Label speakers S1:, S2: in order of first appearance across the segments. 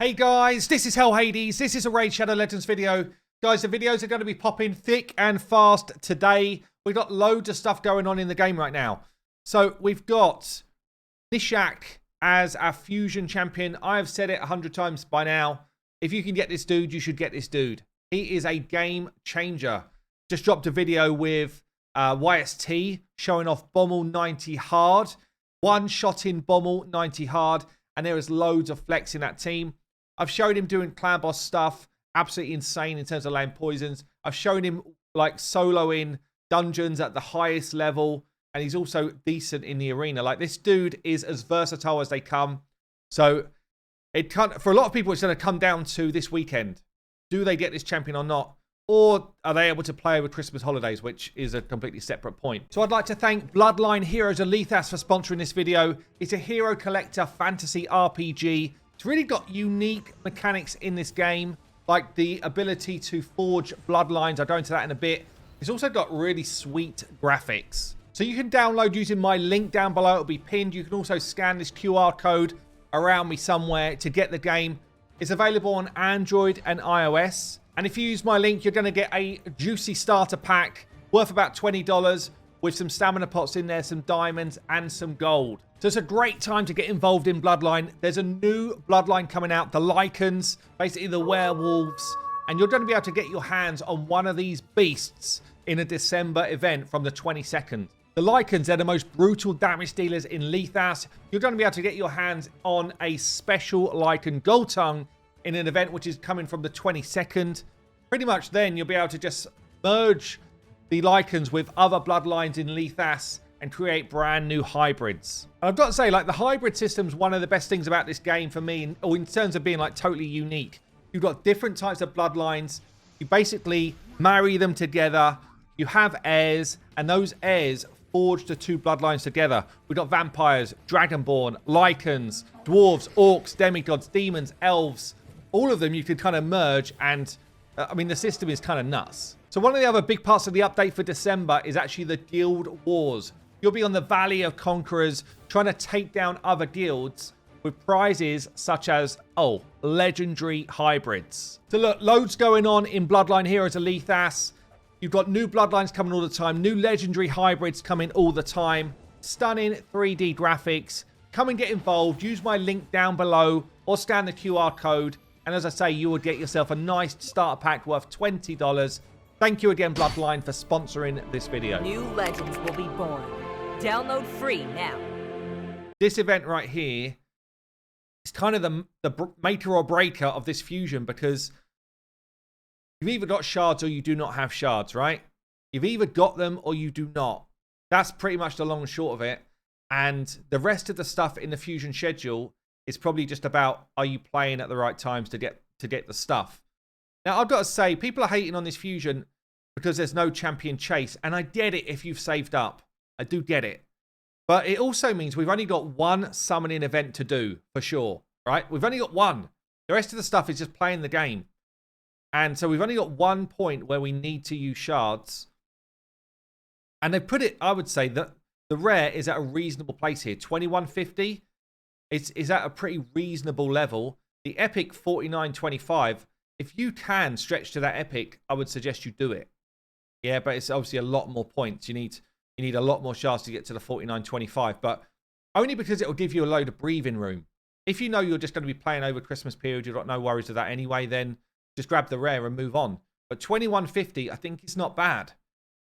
S1: Hey guys, this is Hell Hades. This is a Raid Shadow Legends video. Guys, the videos are going to be popping thick and fast today. We've got loads of stuff going on in the game right now. So we've got GNISHAK as our fusion champion. I have said it 100 times by now. If you can get this dude, you should get this dude. He is a game changer. Just dropped a video with YST showing off Bommel 90 hard. One shot in Bommel 90 hard. And there is loads of flex in that team. I've showed him doing clan boss stuff. Absolutely insane in terms of laying poisons. I've shown him like soloing dungeons at the highest level. And he's also decent in the arena. Like, this dude is as versatile as they come. So it can't, for a lot of people, it's going to come down to this weekend. Do they get this champion or not? Or are they able to play over Christmas holidays, which is a completely separate point. So I'd like to thank Bloodline Heroes of Lethas for sponsoring this video. It's a hero collector fantasy RPG. It's really got unique mechanics in this game, like the ability to forge bloodlines. I'll go into that in a bit. It's also got really sweet graphics. So you can download using my link down below. It'll be pinned. You can also scan this QR code around me somewhere to get the game. It's available on Android and iOS. And if you use my link, you're going to get a juicy starter pack worth about $20 with some stamina pots in there, some diamonds, and some gold. So it's a great time to get involved in Bloodline. There's a new Bloodline coming out, the Lycans, basically the werewolves. And you're going to be able to get your hands on one of these beasts in a December event from the 22nd. The Lycans, they're the most brutal damage dealers in Lethas. You're going to be able to get your hands on a special Lycan Gold Tongue in an event which is coming from the 22nd. Pretty much then you'll be able to just merge the Lycans with other bloodlines in Lethas and create brand new hybrids. And I've got to say, like, the hybrid system's one of the best things about this game for me, or in terms of being like totally unique. You've got different types of bloodlines. You basically marry them together. You have heirs, and those heirs forge the two bloodlines together. We've got vampires, dragonborn, Lycans, dwarves, orcs, demigods, demons, elves. All of them you could kind of merge, and I mean, the system is kind of nuts. So one of the other big parts of the update for December is actually the guild wars. You'll be on the Valley of Conquerors trying to take down other guilds with prizes such as, legendary hybrids. So look, loads going on in Bloodline Heroes of Lethas. You've got new bloodlines coming all the time, new legendary hybrids coming all the time, stunning 3D graphics. Come and get involved. Use my link down below or scan the QR code. And as I say, you would get yourself a nice starter pack worth $20. Thank you again, Bloodline, for sponsoring this video.
S2: New legends will be born. Download free now.
S1: This event right here is kind of the maker or breaker of this fusion, because you've either got shards or you do not have shards, right? You've either got them or you do not. That's pretty much the long and short of it. And the rest of the stuff in the fusion schedule is probably just about, are you playing at the right times to get the stuff. Now, I've got to say, people are hating on this fusion because there's no champion chase. And I get it if you've saved up. I do get it. But it also means we've only got one summoning event to do, for sure. Right? We've only got one. The rest of the stuff is just playing the game. And so we've only got one point where we need to use shards. And they put it, I would say, that the rare is at a reasonable place here. 2150 is at a pretty reasonable level. The epic 4925. If you can stretch to that epic, I would suggest you do it. Yeah, but it's obviously a lot more points. You need a lot more shards to get to the 4925, but only because it will give you a load of breathing room. If you know you're just going to be playing over Christmas period, you've got no worries with that anyway, then just grab the rare and move on. But 2150, I think it's not bad.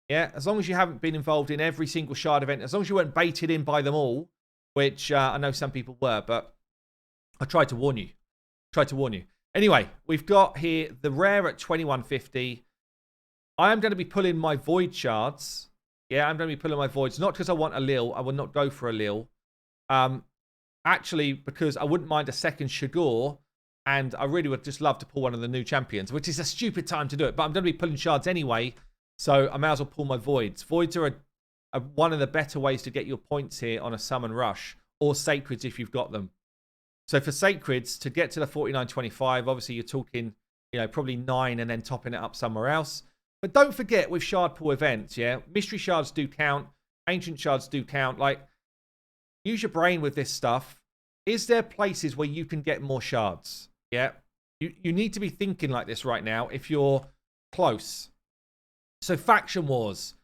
S1: Yeah, as long as you haven't been involved in every single shard event, as long as you weren't baited in by them all, which I know some people were, but I tried to warn you. Anyway, we've got here the rare at 2150. I am going to be pulling my void shards. Yeah, I'm going to be pulling my voids, not because I want a lil. I will not go for a lil. Actually, because I wouldn't mind a second Shagor, and I really would just love to pull one of the new champions, which is a stupid time to do it. But I'm going to be pulling shards anyway, so I may as well pull my voids. Voids are one of the better ways to get your points here on a summon rush, or sacreds if you've got them. So for sacreds, to get to the 4925, obviously you're talking, probably 9 and then topping it up somewhere else. But don't forget with shard pool events, yeah, mystery shards do count, ancient shards do count. Like, use your brain with this stuff. Is there places where you can get more shards? Yeah. You need to be thinking like this right now if you're close. So Faction Wars.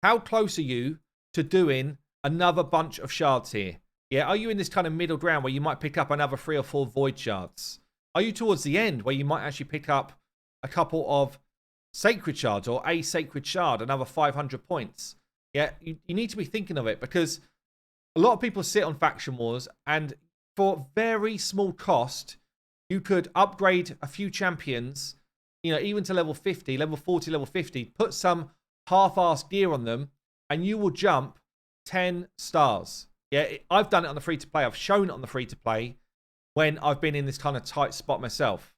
S1: How close are you to doing another bunch of shards here? Yeah, are you in this kind of middle ground where you might pick up another 3 or 4 void shards? Are you towards the end where you might actually pick up a couple of sacred shards or a sacred shard, another 500 points? Yeah, you need to be thinking of it because a lot of people sit on Faction Wars and for very small cost, you could upgrade a few champions, you know, even to level 50, level 40, level 50, put some half-assed gear on them, and you will jump 10 stars. Yeah, I've done it on the free-to-play. I've shown it on the free-to-play when I've been in this kind of tight spot myself.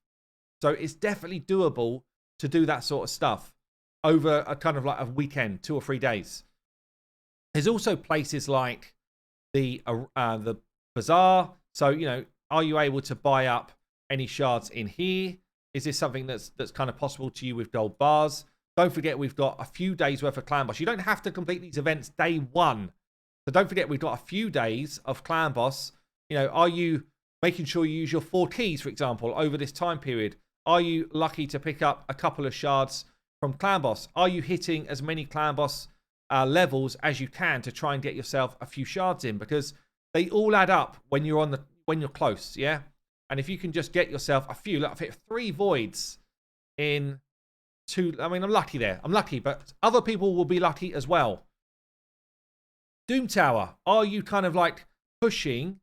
S1: So it's definitely doable to do that sort of stuff over a kind of like a weekend, 2 or 3 days. There's also places like the bazaar. So, you know, are you able to buy up any shards in here? Is this something that's kind of possible to you with gold bars? Don't forget, we've got a few days worth of clan boss. You don't have to complete these events day one. So don't forget, we've got a few days of clan boss. You know, are you making sure you use your 4 keys, for example, over this time period? Are you lucky to pick up a couple of shards from clan boss? Are you hitting as many clan boss levels as you can to try and get yourself a few shards in? Because they all add up when you're close, yeah? And if you can just get yourself a few, look, I've hit 3 voids in 2. I mean, I'm lucky there. I'm lucky, but other people will be lucky as well. Doom Tower. Are you kind of like pushing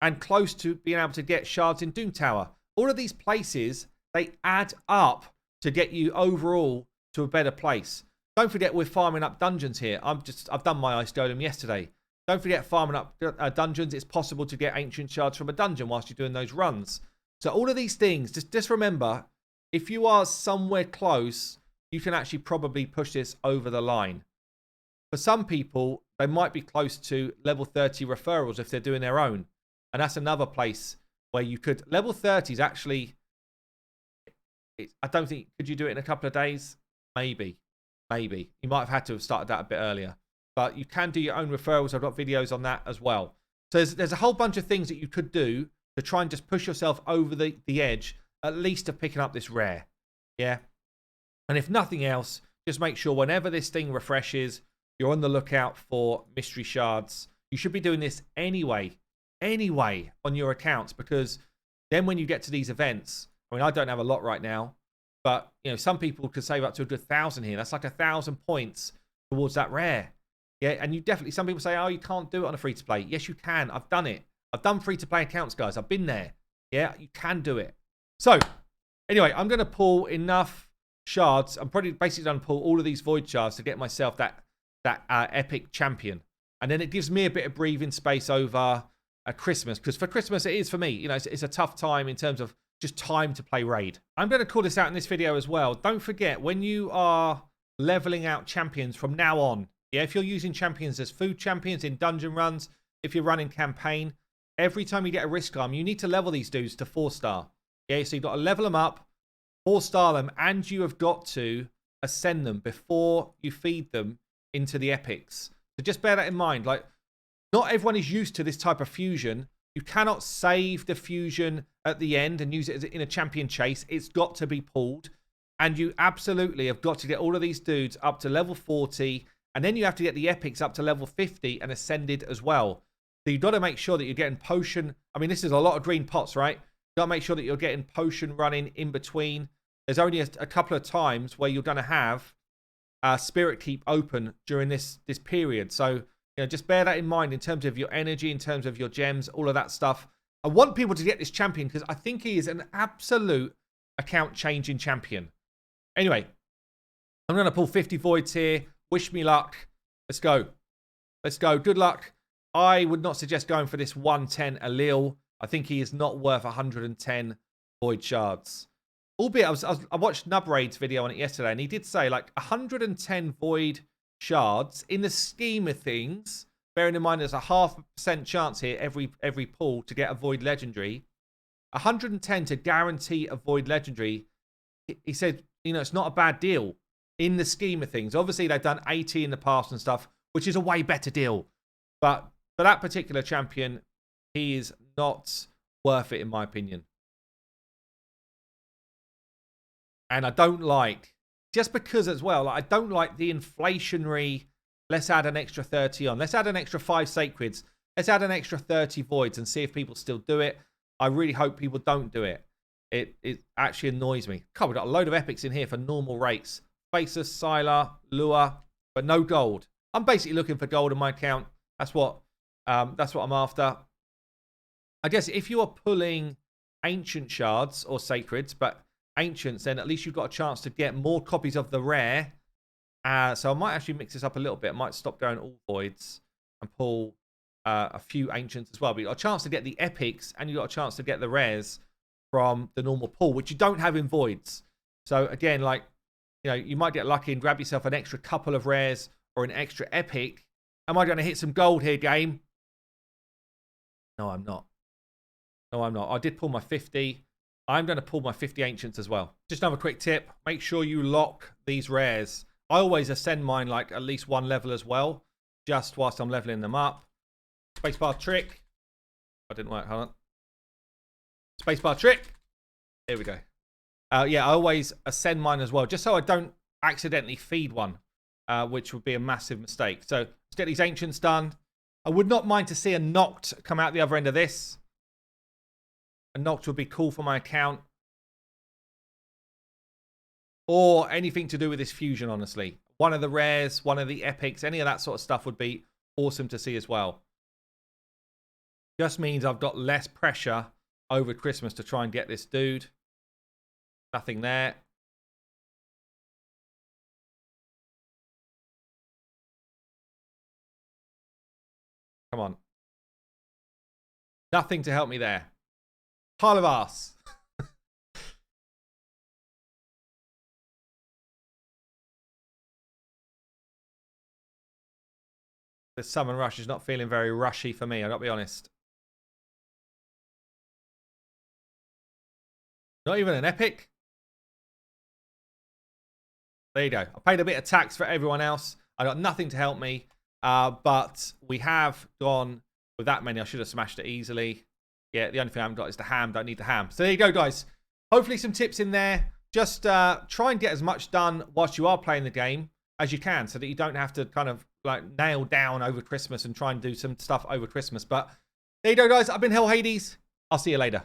S1: and close to being able to get shards in Doom Tower? All of these places, they add up to get you overall to a better place. Don't forget, we're farming up dungeons here. I've done my ice golem yesterday. Don't forget, farming up dungeons. It's possible to get ancient shards from a dungeon whilst you're doing those runs. So all of these things, just remember, if you are somewhere close, you can actually probably push this over the line. For some people, they might be close to level 30 referrals if they're doing their own. And that's another place where you could... Level 30 is actually... I don't think... Could you do it in a couple of days? Maybe. Maybe. You might have had to have started that a bit earlier. But you can do your own referrals. I've got videos on that as well. So there's a whole bunch of things that you could do to try and just push yourself over the edge, at least of picking up this rare. Yeah? And if nothing else, just make sure whenever this thing refreshes, you're on the lookout for mystery shards. You should be doing this anyway on your accounts, because then when you get to these events, I mean, I don't have a lot right now, but you know, some people could save up to a good 1,000 here. That's like 1,000 points towards that rare. Yeah, and you definitely, some people say, oh, you can't do it on a free-to-play. Yes, you can. I've done it. I've done free-to-play accounts, guys. I've been there. Yeah, you can do it. So, anyway, I'm going to pull enough shards. I'm probably basically going to pull all of these void shards to get myself that epic champion. And then it gives me a bit of breathing space over Christmas. Because for Christmas, it is for me. You know, it's a tough time in terms of just time to play raid. I'm going to call this out in this video as well. Don't forget, when you are leveling out champions from now on, yeah, if you're using champions as food champions in dungeon runs, if you're running campaign, every time you get a risk arm, you need to level these dudes to 4-star. Yeah, so you've got to level them up, 4-star them, and you have got to ascend them before you feed them into the epics. So just bear that in mind. Like, not everyone is used to this type of fusion. You cannot save the fusion at the end and use it in a champion chase. It's got to be pulled. And you absolutely have got to get all of these dudes up to level 40. And then you have to get the epics up to level 50 and ascended as well. So you've got to make sure that you're getting potion. I mean, this is a lot of green pots, right? You've got to make sure that you're getting potion running in between. There's only a couple of times where you're going to have Spirit Keep open during this period. So, you know, just bear that in mind in terms of your energy, in terms of your gems, all of that stuff. I want people to get this champion because I think he is an absolute account-changing champion. Anyway, I'm going to pull 50 voids here. Wish me luck. Let's go. Let's go. Good luck. I would not suggest going for this 110 allele. I think he is not worth 110 void shards. Albeit, I watched Nubraid's video on it yesterday, and he did say, like, 110 void shards, in the scheme of things, bearing in mind there's a 0.5% chance here every pull to get a void legendary, 110 to guarantee a void legendary, he said, you know, it's not a bad deal in the scheme of things. Obviously, they've done 80 in the past and stuff, which is a way better deal. But for that particular champion, he is not worth it, in my opinion. And I don't like, just because as well, like, I don't like the inflationary, let's add an extra 30 on. Let's add an extra 5 sacreds. Let's add an extra 30 voids and see if people still do it. I really hope people don't do it. It actually annoys me. God, we've got a load of epics in here for normal rates. Faceless, Sylar, Lure, but no gold. I'm basically looking for gold in my account. That's what I'm after. I guess if you are pulling ancient shards or sacreds, but ancients, then at least you've got a chance to get more copies of the rare. So I might actually mix this up a little bit. I might stop going all voids and pull a few ancients as well. But you've got a chance to get the epics and you've got a chance to get the rares from the normal pool, which you don't have in voids. So again, like, you know, you might get lucky and grab yourself an extra couple of rares or an extra epic. Am I going to hit some gold here, game? No, I'm not. No, I'm not. I did pull my 50. I'm going to pull my 50 ancients as well. Just another quick tip. Make sure you lock these rares. I always ascend mine like at least 1 level as well, just whilst I'm leveling them up. Spacebar trick. That didn't work. Hold on. Spacebar trick. Here we go. Yeah, I always ascend mine as well, just so I don't accidentally feed one, which would be a massive mistake. So let's get these ancients done. I would not mind to see a knocked come out the other end of this. A knocked would be cool for my account. Or anything to do with this fusion, honestly. One of the rares, one of the epics, any of that sort of stuff would be awesome to see as well. Just means I've got less pressure over Christmas to try and get this dude. Nothing there. Come on. Nothing to help me there. Pile of arse. This summon rush is not feeling very rushy for me, I've got to be honest. Not even an epic. There you go. I paid a bit of tax for everyone else. I got nothing to help me. But we have gone with that many. I should have smashed it easily. Yeah, the only thing I haven't got is the ham. Don't need the ham. So there you go, guys. Hopefully some tips in there. Just try and get as much done whilst you are playing the game as you can, so that you don't have to kind of like nail down over Christmas and try and do some stuff over Christmas. But there you go, guys. I've been Hell Hades. I'll see you later.